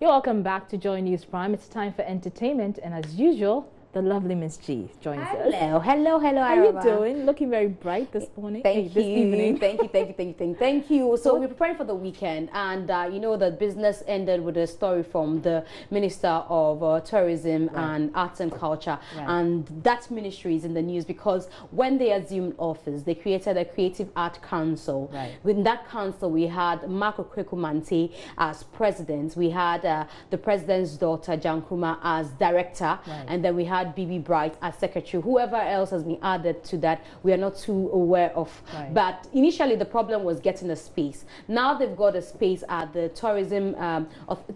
You're welcome back to Joy News Prime. It's time for entertainment, and as usual, the lovely Miss G joins us. Hello. How are you doing? Looking very bright this morning. This evening. Thank you. So we're preparing for the weekend, and you know the business ended with a story from the Minister of Tourism and Arts and Culture, and that ministry is in the news because when they assumed office, they created a Creative Art Council. Within that council, we had Marco Kwekumante as president, we had the president's daughter Jankruma as director, and then we had Bibi Bright as secretary. Whoever else has been added to that, we are not too aware of. But initially, the problem was getting a space. Now they've got a space at the tourism.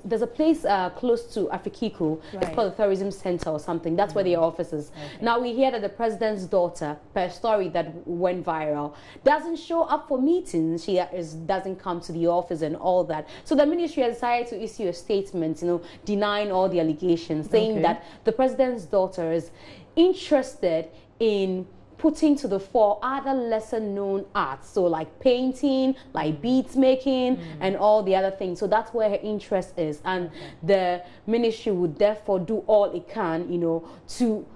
There's a place close to Afikiko. It's called the Tourism Center or something. That's where their office is. Now we hear that the president's daughter, per story that went viral, doesn't show up for meetings. She doesn't come to the office and all that. So the ministry has decided to issue a statement, denying all the allegations, saying that the president's daughter is interested in putting to the fore other lesser known arts, so like painting, like beads making, and all the other things. So that's where her interest is, and the ministry would therefore do all it can, to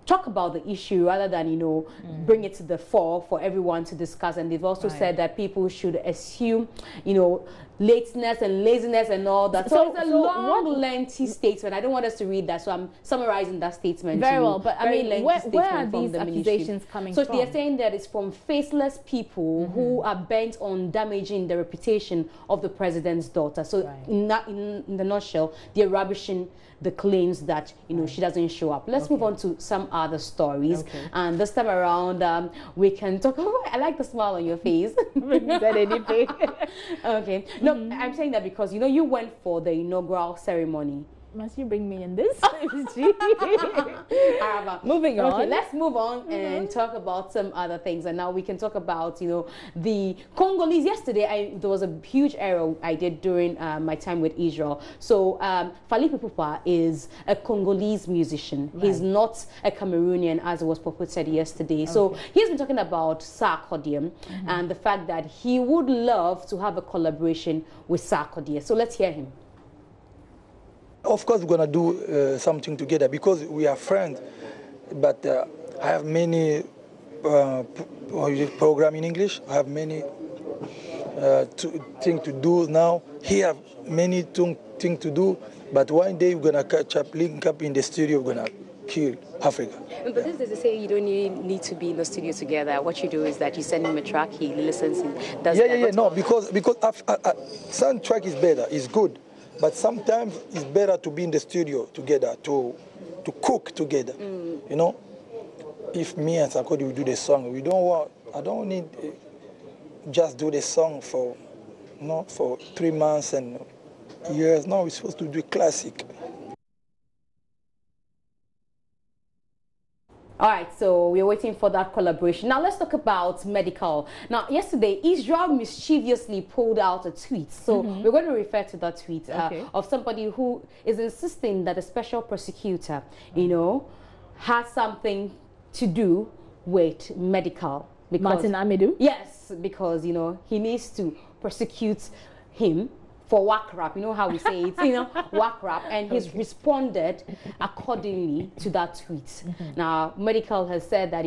talk about the issue rather than bring it to the fore for everyone to discuss. And they've also said that people should assume lateness and laziness and all that. So it's a long, lengthy statement. I don't want us to read that, so I'm summarizing that statement. Very well, but I mean, where are these accusations coming from? So they're saying that it's from faceless people who are bent on damaging the reputation of the president's daughter. So in the nutshell, they're rubbishing the claims that she doesn't show up. Let's move on to some other stories, and this time around we can talk about, I like the smile on your face. Said anything. Okay, no, I'm saying that because you went for the inaugural ceremony. Must you bring me in this? Moving on. Okay, let's move on and talk about some other things. And now we can talk about, the Congolese. Yesterday, there was a huge error I did during my time with Israel. So, Fally Ipupa is a Congolese musician. He's not a Cameroonian, as it was purported yesterday. So, he's been talking about Sarkodie and the fact that he would love to have a collaboration with Sarkodie. So, let's hear him. Of course, we're going to do something together because we are friends. But I have many programs in English. I have many things to do now. He have many things to do. But one day we're going to catch up, link up in the studio. We're going to kill Africa. But this is to say you don't need to be in the studio together. What you do is that you send him a track, he listens, and does that. No, because some track is better, it's good. But sometimes it's better to be in the studio together, to cook together. If me and Sarkodie will do the song, I don't need just do the song for 3 months and years. No, we're supposed to do classic. All right, so we're waiting for that collaboration. Now let's talk about medical. Now, yesterday, Israel mischievously pulled out a tweet. So we're going to refer to that tweet of somebody who is insisting that a special prosecutor, has something to do with medical. Because, Martin Amidou? Yes, because, he needs to prosecute him for whack rap, how we say it, whack rap, and he's responded accordingly to that tweet. Now, Medical has said that,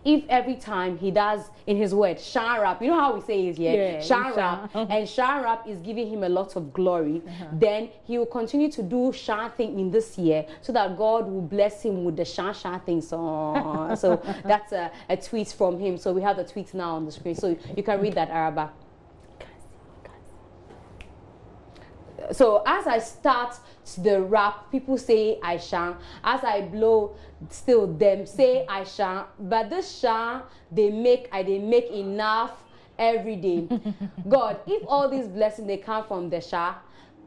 if every time he does, in his word, shan rap, how we say it here, shan rap, and shan rap is giving him a lot of glory, then he will continue to do shan thing in this year so that God will bless him with the shan thing. So that's a tweet from him. So we have the tweet now on the screen. So you can read that, Araba. So as I start the rap, people say I shan. As I blow, still them say I shan. But this shan they make enough every day. God, if all these blessings they come from the shan,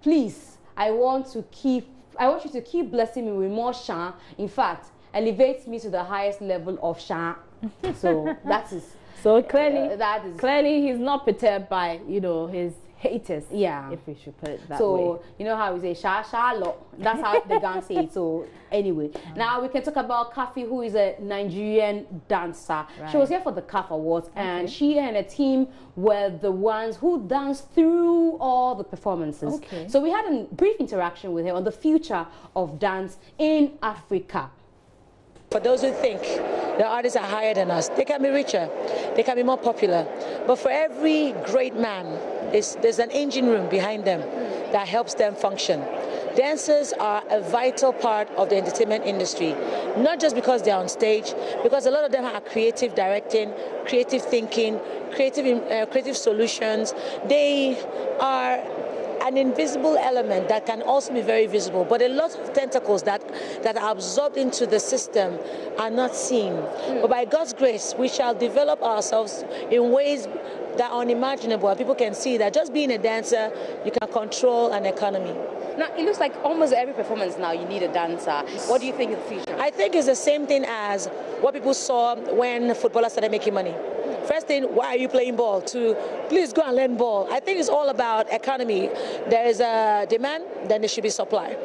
please, I want you to keep blessing me with more shan. In fact, elevate me to the highest level of shan. So that is. So clearly, clearly he's not perturbed by his haters. Yeah. If we should put it that way. So, you know how we say, sha, sha, lo. That's how the Ghan say it. So, anyway. Now, we can talk about Kafi, who is a Nigerian dancer. Right. She was here for the CAF Awards, and she and a team were the ones who danced through all the performances. Okay. So, we had a brief interaction with her on the future of dance in Africa. For those who think the artists are higher than us, they can be richer, they can be more popular. But for every great man, there's an engine room behind them that helps them function. Dancers are a vital part of the entertainment industry, not just because they're on stage, because a lot of them are creative directing, creative thinking, creative solutions. They are an invisible element that can also be very visible, but a lot of tentacles that are absorbed into the system are not seen. But by God's grace, we shall develop ourselves in ways that are unimaginable, and people can see that just being a dancer, you can control an economy. Now, it looks like almost every performance now you need a dancer. What do you think in the future? I think it's the same thing as what people saw when footballers started making money. First thing, why are you playing ball? To please go and learn ball. I think it's all about economy. There is a demand, then there should be supply.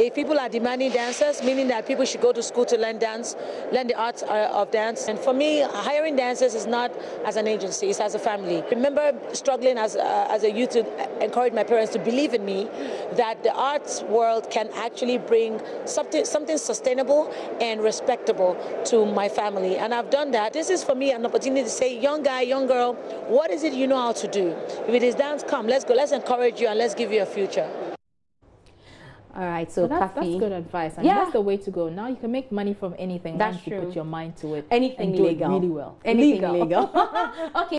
If people are demanding dancers, meaning that people should go to school to learn dance, learn the art of dance. And for me, hiring dancers is not as an agency, it's as a family. I remember struggling as a youth to encourage my parents to believe in me that the arts world can actually bring something sustainable and respectable to my family. And I've done that. This is for me an opportunity to say, young guy, young girl, what is it you know how to do? If it is dance, come, let's go, let's encourage you and let's give you a future. All right, so that's Kafi, good advice. And that's the way to go. Now you can make money from anything once you put your mind to it. Anything and do legal. it really well. Anything legal. Okay.